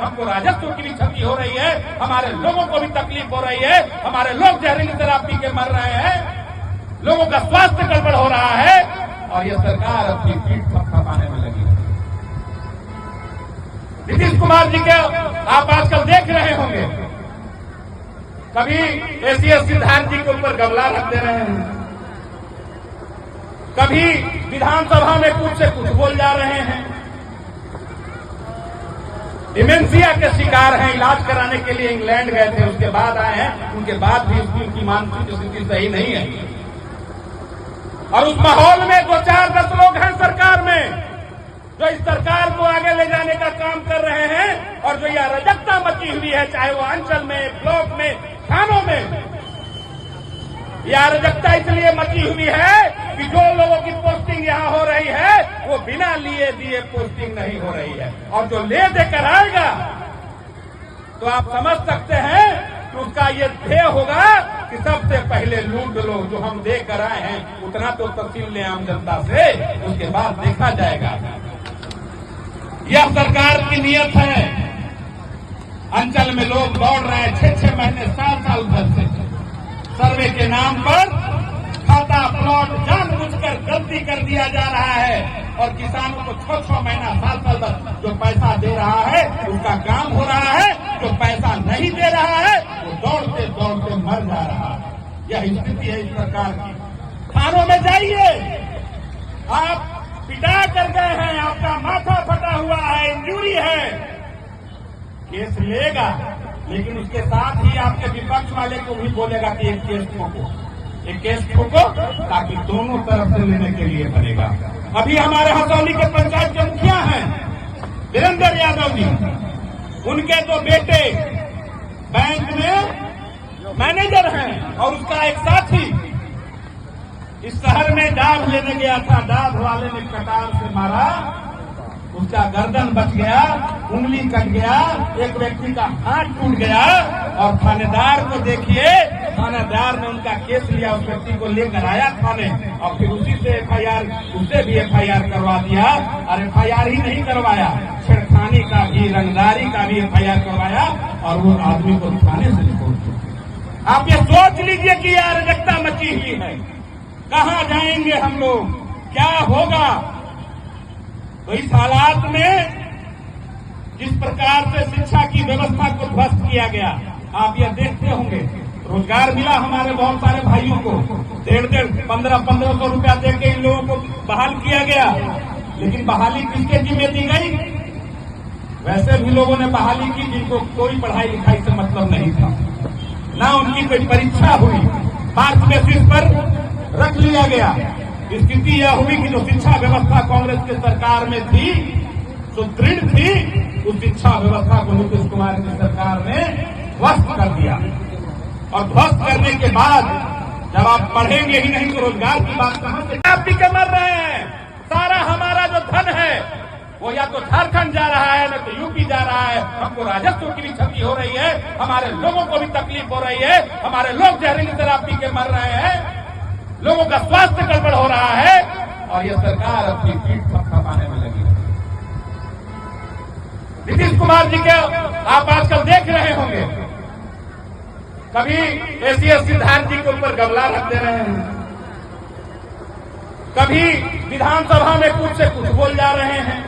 हमको राजस्व की भी क्षति हो रही है, हमारे लोगों को भी तकलीफ हो रही है, हमारे लोग जहरीली शराब पी के मर रहे हैं, लोगों का स्वास्थ्य गड़बड़ हो रहा है और ये सरकार अपनी पीठ थपथपाने में लगी है। नीतीश कुमार जी के आप आजकल देख रहे होंगे, कभी एसीएस सिद्धार्थ जी के ऊपर गमला रख दे रहे हैं, कभी विधानसभा में कुछ से कुछ बोल जा रहे हैं, डिमेंशिया के शिकार हैं, इलाज कराने के लिए इंग्लैंड गए थे, उसके बाद आए हैं, उनके बाद भी उनकी मानसिक स्थिति सही नहीं है। और उस माहौल में 2-4-10 लोग हैं सरकार में जो इस सरकार को आगे ले जाने का काम कर रहे हैं और जो यह अराजकता मची हुई है, चाहे वो अंचल में, ब्लॉक में, थानों में, यह अराजकता इसलिए मची हुई है कि जो लोगों की पोस्टिंग यहां हो रही है वो बिना लिए दिए पोस्टिंग नहीं हो रही है, और जो ले देकर आएगा तो आप समझ सकते हैं कि उसका ये ध्येय होगा कि सबसे पहले लूट लो, जो हम देकर आए हैं उतना तो तहसील ले आम जनता से, उसके बाद देखा जाएगा। यह सरकार की नीयत है। अंचल में लोग दौड़ रहे हैं 6-6 महीने, साल भर से सर्वे के नाम पर खाता प्लॉट जानबूझकर गलती कर दिया जा रहा है और किसानों को 6-6 महीना, साल भर जो पैसा दे रहा है उसका काम हो रहा है, जो पैसा नहीं दे रहा है वो दौड़ते दौड़ते मर जा रहा है। यह स्थिति है इस सरकार की। थानों में जाइए, आप पिटा कर गए हैं, आपका माथा फटा हुआ है, इंजरी है, केस लेगा, लेकिन उसके साथ ही आपके विपक्ष वाले को भी बोलेगा कि एक केस ठोको ताकि दोनों तरफ से लेने के लिए बनेगा। अभी हमारे हसौली के पंचायत के मुखिया हैं वीरेंद्र यादव जी, उनके 2 बेटे बैंक में मैनेजर हैं और उसका एक साथी इस शहर में डाब लेने गया था, डाब वाले ने कटार से मारा, उसका गर्दन बच गया, उंगली कट गया, एक व्यक्ति का हाथ टूट गया और थानेदार को देखिए, थानेदार ने उनका केस लिया, उस व्यक्ति को लेकर आया थाने और फिर उसी से एफआईआर, उससे भी एफआईआर करवा दिया। और एफआईआर ही नहीं करवाया, छेड़खानी का भी, रंगदारी का भी एफआईआर करवाया और वो आदमी को थाने से छोड़ दिया। आप ये सोच लीजिए कि यह अराजकता मची हुई है, कहाँ जाएंगे हम लोग, क्या होगा। तो इस हालात में जिस प्रकार से शिक्षा की व्यवस्था को ध्वस्त किया गया, आप यह देखते होंगे, रोजगार मिला हमारे बहुत सारे भाइयों को, 1.5 1500 रुपया देके इन लोगों को बहाल किया गया, लेकिन बहाली किसके जिम्मे दी गई? वैसे भी लोगों ने बहाली की जिनको कोई पढ़ाई लिखाई से मतलब नहीं था, ना उनकी कोई परीक्षा हुई, मार्क्स बेसिस पर रख लिया गया। स्थिति यह हुई कि जो शिक्षा व्यवस्था कांग्रेस की सरकार में थी, सुदृढ़ थी, उस शिक्षा व्यवस्था को नीतीश कुमार की सरकार ने ध्वस्त कर दिया। और ध्वस्त करने के बाद जब आप पढ़ेंगे ही नहीं तो रोजगार की बात कहां से? आप भी मर रहे हैं। सारा हमारा जो धन है वो या तो झारखंड जा रहा है, न तो यूपी जा रहा है, हमको राजस्व की भी क्षति हो रही है, हमारे लोगों को भी तकलीफ हो रही है, हमारे लोग जहरीली शराब पी के मर रहे हैं, लोगों का स्वास्थ्य गड़बड़ हो रहा है और यह सरकार अपनी पीठ थपथपाने में लगी है। नीतीश कुमार जी के आप आजकल देख रहे होंगे, कभी एसीएस सिद्धार्थ जी के ऊपर गमला रख दे रहे हैं, कभी विधानसभा में कुछ से कुछ बोल जा रहे हैं,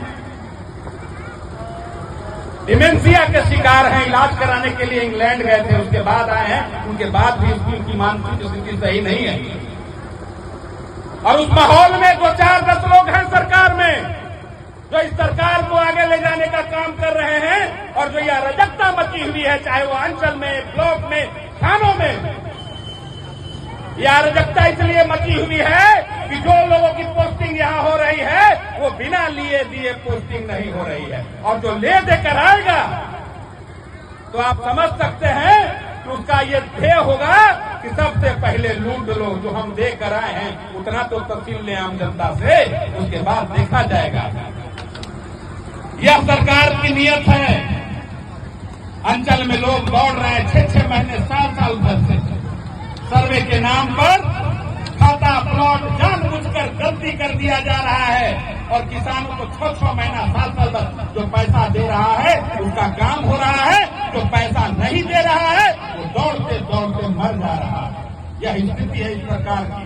डिमेंशिया के शिकार हैं, इलाज कराने के लिए इंग्लैंड गए थे, उसके बाद आए हैं, उनके बाद भी उनकी मानसिक स्थिति सही नहीं है। और उस माहौल में 2-4-10 लोग हैं सरकार में जो इस सरकार को आगे ले जाने का काम कर रहे हैं और जो यह अराजकता मची हुई है, चाहे वो अंचल में, ब्लॉक में, थानों में, यह अराजकता इसलिए मची हुई है कि जो लोगों की पोस्टिंग यहां हो रही है वो बिना लिए दिए पोस्टिंग नहीं हो रही है, और जो ले देकर आएगा तो आप समझ सकते हैं कि उसका ये ध्येय होगा कि सबसे पहले लूट लो, जो हम देकर आए हैं उतना तो तहसील ले आम जनता से, उसके बाद देखा जाएगा। यह सरकार की नीयत है। अंचल में लोग दौड़ रहे हैं 6-6 महीने, साल भर से सर्वे के नाम पर खाता प्लॉट जानबूझकर गलती बेइज्जती कर दिया जा रहा है और किसानों को 6-6 महीना 7 तक जो पैसा दे रहा है उसका काम हो रहा है, जो पैसा नहीं दे रहा है वो दौड़ते दौड़ते मर जा रहा है। यह स्थिति है इस सरकार की।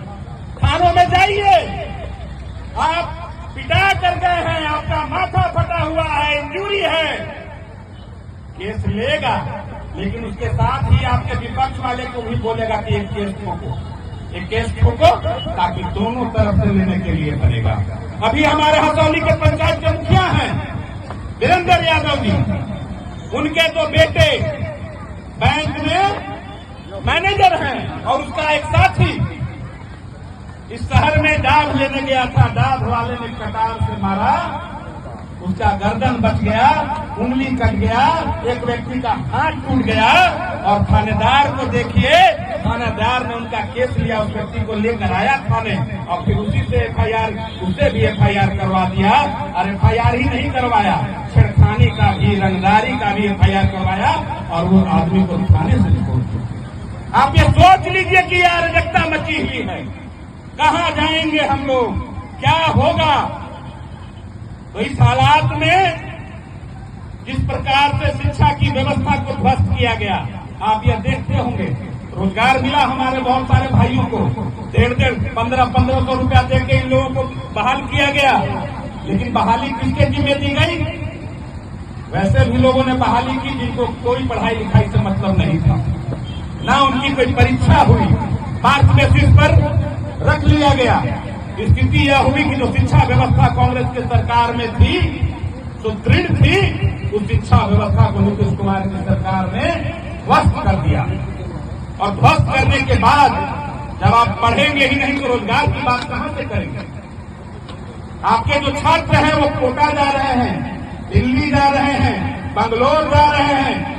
थानों में जाइए, आप पिटा कर गए हैं, आपका माथा फटा हुआ है, इंजरी है, केस लेगा, लेकिन उसके साथ ही आपके विपक्ष वाले को भी बोलेगा कि एक केस ठोको, एक केस ठोको, ताकि दोनों तरफ से लेने के लिए बनेगा। अभी हमारे हसौली के पंचायत के मुखिया हैं वीरेंद्र यादव जी, उनके दो बेटे बैंक में मैनेजर हैं और उसका एक साथी इस शहर में डाब लेने गया था, डाब वाले ने कटार से मारा, उसका गर्दन बच गया, उंगली कट गया, एक व्यक्ति का हाथ टूट गया और थानेदार को देखिए, थानेदार ने उनका केस लिया, उस व्यक्ति को लेकर आया थाने और फिर उसी से एफआईआर, उससे भी एफआईआर करवा दिया। और एफआईआर ही नहीं करवाया, छेड़खानी का भी, रंगदारी का भी एफआईआर करवाया और वो आदमी को थाने से छोड़ दिया। आप ये सोच लीजिए कि यह अराजकता मची हुई है, कहाँ जाएंगे हम लोग, क्या होगा। तो इस हालात में जिस प्रकार से शिक्षा की व्यवस्था को ध्वस्त किया गया, आप यह देखते होंगे, रोजगार मिला हमारे बहुत सारे भाइयों को, 1.5 1500 रुपया देके इन लोगों को बहाल किया गया, लेकिन बहाली किसके जिम्मे दी गई? वैसे भी लोगों ने बहाली की जिनको कोई पढ़ाई लिखाई से मतलब नहीं था, ना उनकी कोई परीक्षा हुई, मार्क्स बेसिस पर रख लिया गया। स्थिति यह हुई कि जो शिक्षा व्यवस्था कांग्रेस की सरकार में थी, सुदृढ़ थी, उस शिक्षा व्यवस्था को नीतीश कुमार की सरकार ने ध्वस्त कर दिया। और ध्वस्त करने के बाद जब आप पढ़ेंगे ही नहीं तो रोजगार की बात कहां से करेंगे? आपके जो छात्र हैं वो कोटा जा रहे हैं, दिल्ली जा रहे हैं, बंगलोर जा रहे हैं,